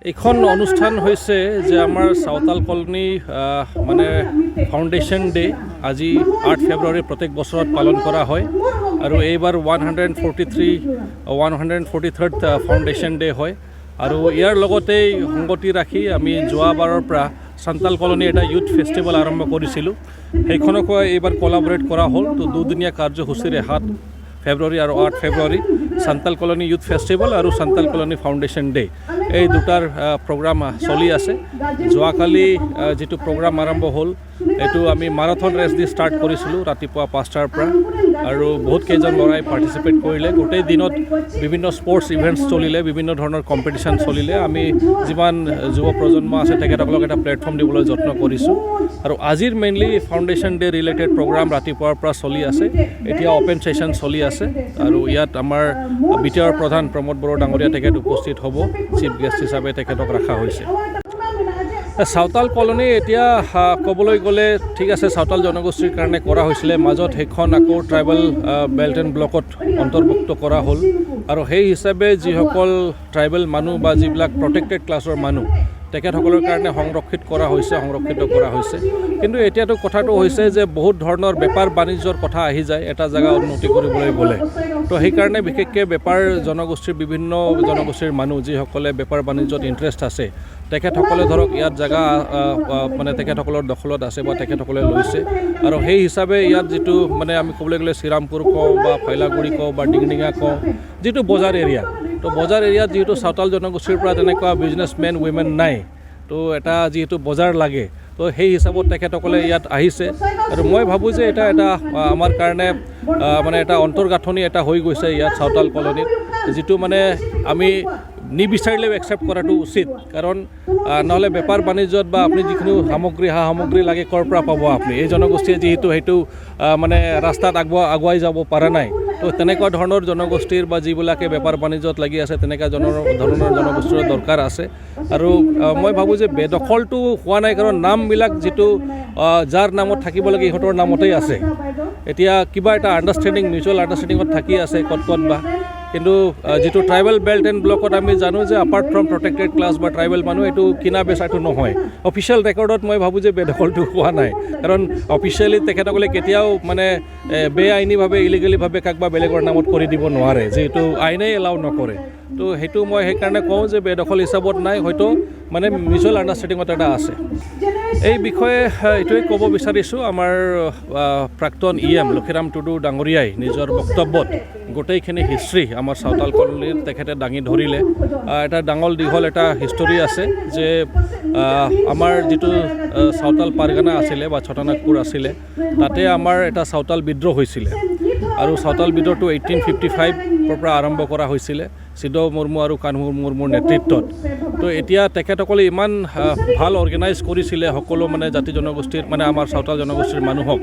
এখন অনুষ্ঠান হৈছে যে আমাৰ সাঁওতাল কলনী মানে ফাউণ্ডেশ্যন ডে আজি 8 ফেব্ৰুৱাৰী প্ৰত্যেক বছৰত পালন কৰা হয় আৰু এইবাৰ 143rd ফাউণ্ডেশ্যন ডে হয় আৰু ইয়াৰ লগতে সংগতি ৰাখি আমি যোৱাবাৰৰ পৰা সাঁওতাল কলনী এটা ইউথ ফেষ্টিভেল আৰম্ভ কৰিছিলোঁ সেইখনকো এইবাৰ কোলাবৰেট কৰা হ'ল তো দুদিনীয়া কাৰ্যসূচীৰে 7 ফেব্ৰুৱাৰী আৰু 8 ফেব্ৰুৱাৰী সাঁওতাল কলনী ইউথ ফেষ্টিভেল আৰু সাঁওতাল কলনী ফাউণ্ডেশ্যন ডে এই দুটাৰ প্ৰগ্ৰাম চলি আছে যোৱাকালি যেটো প্ৰগ্ৰাম আৰম্ভ হ'ল এটো আমি মাৰাথন ৰেচ দি ষ্টাৰ্ট কৰিছিলোঁ ৰাতিপুৱা 5টাৰ পৰা আৰু বহুত কেইজন ল'ৰাই পাৰ্টিচিপেট কৰিলে গোটেই দিনত বিভিন্ন স্পৰ্টছ ইভেণ্টছ চলিলে বিভিন্ন ধৰণৰ কম্পিটিশ্যন চলিলে আমি যিমান যুৱ প্ৰজন্ম আছে তেখেতসকলক এটা প্লেটফৰ্ম দিবলৈ যত্ন কৰিছোঁ আৰু আজিৰ mainly foundation day related programme ৰাতিপুৱাৰ পৰা চলি আছে এতিয়া অপেন ছেশ্যন চলি আছে আৰু ইয়াত আমাৰ বিটিআৰ প্ৰধান প্ৰমোদ বড়ো ডাঙৰীয়া তেখেত উপস্থিত হ'ব চিফ গেষ্ট হিচাপে তেখেতক ৰখা হৈছে সাঁওতাল কলনী এতিয়া ক'বলৈ গ'লে ঠিক আছে সাঁওতাল জনগোষ্ঠীৰ কাৰণে কৰা হৈছিলে মাজত সেইখন আকৌ ট্ৰাইবেল বেল্ট এণ্ড ব্লকত অন্তৰ্ভুক্ত কৰা হ'ল আৰু সেই হিচাপে যিসকল ট্ৰাইবেল মানুহ বা যিবিলাক প্ৰটেক্টেড ক্লাছৰ মানুহ তেখেতসকলৰ কাৰণে সংৰক্ষিত কৰা হৈছে কিন্তু এতিয়াতো কথাটো হৈছে যে বহুত ধৰণৰ বেপাৰ বাণিজ্যৰ কথা আহি যায় এটা জেগা উন্নতি কৰিবলৈ গ'লে তো সেইকাৰণে বিশেষকৈ বেপাৰ জনগোষ্ঠীৰ বিভিন্ন জনগোষ্ঠীৰ মানুহ যিসকলে বেপাৰ বাণিজ্যত ইণ্টাৰেষ্ট আছে তেখেতসকলে ধৰক ইয়াত জেগা মানে তেখেতসকলৰ দখলত আছে বা তেখেতসকলে লৈছে আৰু সেই হিচাপে ইয়াত যিটো মানে আমি ক'বলৈ গ'লে শ্ৰীৰামপুৰ কওঁ বা ফাইলাগুৰি কওঁ বা ডিংডিঙা কওঁ যিটো বজাৰ এৰিয়া তো বজাৰ এৰিয়াত যিহেতু সাঁওতাল জনগোষ্ঠীৰ পৰা তেনেকুৱা বিজনেছমেন উইমেন নাই তো এটা যিহেতু বজাৰ লাগে তো সেই হিচাপত তেখেতসকলে ইয়াত আহিছে আৰু মই ভাবোঁ যে এটা আমাৰ কাৰণে মানে এটা অন্তৰ্গাঁথনি এটা হৈ গৈছে ইয়াত সাঁওতাল কলনীত যিটো মানে আমি নিবিচাৰিলেও একচেপ্ট কৰাটো উচিত কাৰণ নহ'লে বেপাৰ বাণিজ্যত বা আপুনি যিখিনি সামগ্ৰী লাগে ক'ৰ পৰা পাব আপুনি এই জনগোষ্ঠীয়ে যিহেতু সেইটো মানে ৰাস্তাত আগুৱাই যাব পৰা নাই তো তেনেকুৱা ধৰণৰ জনগোষ্ঠীৰ বা যিবিলাকে বেপাৰ বাণিজ্যত লাগি আছে তেনেকুৱা ধৰণৰ জনগোষ্ঠীৰ দৰকাৰ আছে আৰু মই ভাবোঁ যে বেদখলটো হোৱা নাই কাৰণ নামবিলাক যিটো যাৰ নামত থাকিব লাগে ইহঁতৰ নামতেই আছে এতিয়া কিবা এটা মিউচুৱেল আণ্ডাৰষ্টেণ্ডিঙত থাকি আছে ক'ত বা কিন্তু যিটো ট্ৰাইবেল বেল্ট এণ্ড ব্লকত আমি জানো যে এপাৰ্ট ফ্ৰম প্ৰটেক্টেড ক্লাছ বা ট্ৰাইবেল মানুহ এইটো কিনা বেচাটো নহয় অফিচিয়েল ৰেকৰ্ডত মই ভাবোঁ যে বেদখলটো হোৱা নাই কাৰণ অফিচিয়েলি তেখেতসকলে কেতিয়াও মানে বেআইনীভাৱে ইলিগেলিভাৱে কাকবা বেলেগৰ নামত কৰি দিব নোৱাৰে যিহেতু আইনেই এলাউ নকৰে তো সেইটো মই সেইকাৰণে কওঁ যে বেদখল হিচাপত নাই হয়তো মানে মিউচুৱেল আণ্ডাৰষ্টেণ্ডিঙত এটা আছে এই বিষয়ে এইটোৱে ক'ব বিচাৰিছোঁ আমাৰ প্ৰাক্তন EM লক্ষীৰাম টুডু ডাঙৰীয়াই নিজৰ বক্তব্যত গোটেইখিনি হিষ্ট্ৰী আমাৰ সাঁওতাল কলনীৰ তেখেতে দাঙি ধৰিলে এটা ডাঙৰ দীঘল এটা হিষ্টৰী আছে যে আমাৰ যিটো সাঁওতাল পাৰগানা আছিলে বা ছটানাগপুৰ আছিলে তাতে আমাৰ এটা সাঁওতাল বিদ্ৰোহ হৈছিলে আৰু সাঁওতাল বিদ্ৰোহটো 1855ৰ পৰা আৰম্ভ কৰা হৈছিলে সিদ্ধ মুৰ্মু আৰু কানহু মুৰ্মুৰ নেতৃত্বত তো এতিয়া তেখেতসকলে ইমান ভাল অৰ্গেনাইজ কৰিছিলে সকলো মানে জাতি জনগোষ্ঠীৰ মানে আমাৰ সাঁওতাল জনগোষ্ঠীৰ মানুহক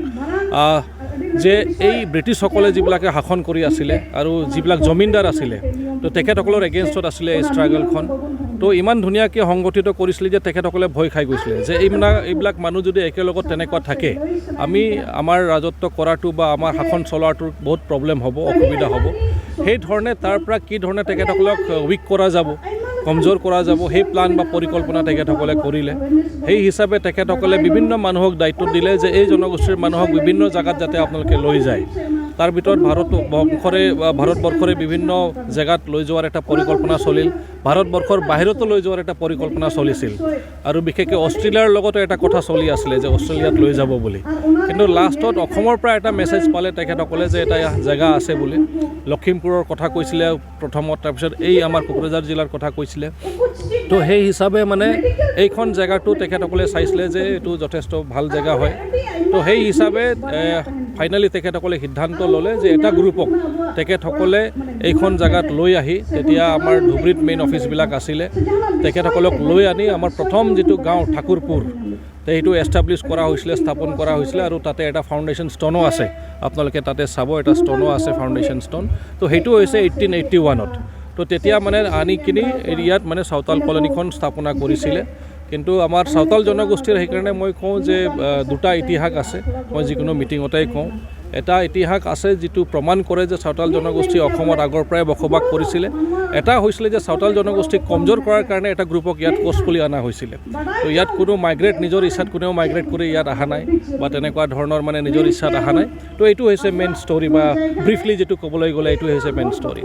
যে এই ব্ৰিটিছসকলে যিবিলাকে শাসন কৰি আছিলে আৰু যিবিলাক জমিনদাৰ আছিলে তো তেখেতসকলৰ এগেইনষ্টত আছিলে এই ষ্ট্ৰাগলখন তো ইমান ধুনীয়াকৈ সংগঠিত কৰিছিলে যে তেখেতসকলে ভয় খাই গৈছিলে যে এইবিলাক মানুহ যদি একেলগত তেনেকুৱা থাকে আমি আমাৰ ৰাজত্ব কৰাটো বা আমাৰ শাসন চলোৱাটোৰ বহুত প্ৰব্লেম হ'ব অসুবিধা হ'ব সেই ধৰণে তাৰ পৰা কি ধৰণে তেখেতসকলক উইক কৰা যাব কমজোৰ কৰা যাব সেই প্লান বা পৰিকল্পনা তেখেতসকলে কৰিলে সেই হিচাপে তেখেতসকলে বিভিন্ন মানুহক দায়িত্ব দিলে যে এই জনগোষ্ঠীৰ মানুহক বিভিন্ন জেগাত যাতে আপোনালোকে লৈ যায় তাৰ ভিতৰত ভাৰতবৰ্ষৰে বিভিন্ন জেগাত লৈ যোৱাৰ এটা পৰিকল্পনা চলিল ভাৰতবৰ্ষৰ বাহিৰতো লৈ যোৱাৰ এটা পৰিকল্পনা চলিছিল আৰু বিশেষকৈ অষ্ট্ৰেলিয়াৰ লগতো এটা কথা চলি আছিলে যে অষ্ট্ৰেলিয়াত লৈ যাব বুলি কিন্তু লাষ্টত অসমৰ পৰা এটা মেছেজ পালে তেখেতসকলে যে এটা জেগা আছে বুলি লখিমপুৰৰ কথা কৈছিলে প্ৰথমত তাৰপিছত এই আমাৰ কোকৰাঝাৰ জিলাৰ কথা কৈছিলে তো সেই হিচাপে মানে এইখন জেগাটো তেখেতসকলে চাইছিলে যে এইটো যথেষ্ট ভাল জেগা হয় তো সেই হিচাপে ফাইনেলি তেখেতসকলে সিদ্ধান্ত ল'লে যে এটা গ্ৰুপক তেখেতসকলে এইখন জেগাত লৈ আহি তেতিয়া আমাৰ ধুবুৰীত মেইন অফিচবিলাক আছিলে তেখেতসকলক লৈ আনি আমাৰ প্ৰথম যিটো গাঁও ঠাকুৰপুৰ সেইটো এষ্টাব্লিছ কৰা হৈছিলে স্থাপন কৰা হৈছিলে আৰু তাতে এটা ফাউণ্ডেশ্যন ষ্টনো আছে আপোনালোকে তাতে চাব এটা ষ্টনো আছে ফাউণ্ডেশ্যন ষ্টন তো সেইটো হৈছে 1881ত তো তেতিয়া মানে আনি কিনি ইয়াত মানে সাঁওতাল কলনীখন স্থাপনা কৰিছিলে কিন্তু আমাৰ সাঁওতাল জনগোষ্ঠীৰ সেইকাৰণে মই কওঁ যে দুটা ইতিহাস আছে মই যিকোনো মিটিঙতেই কওঁ এটা ইতিহাস আছে যিটো প্ৰমাণ কৰে যে চাওতাল জনগোষ্ঠী অসমত আগৰ পৰাই বসবাস কৰিছিলে এটা হৈছিলে যে চাওতাল জনগোষ্ঠীক কমজোৰ কৰাৰ কাৰণে এটা গ্ৰুপক ইয়াত কোচপুলি অনা হৈছিলে তো ইয়াত কোনো মাইগ্ৰেট নিজৰ ইচ্ছাত কোনেও মাইগ্ৰেট কৰি ইয়াত অহা নাই বা তেনেকুৱা ধৰণৰ মানে নিজৰ ইচ্ছাত অহা নাই তো এইটো হৈছে মেইন ষ্টৰি বা ব্ৰিফলি যেটো ক'বলৈ গ'লে এইটো হৈছে মেইন ষ্টৰি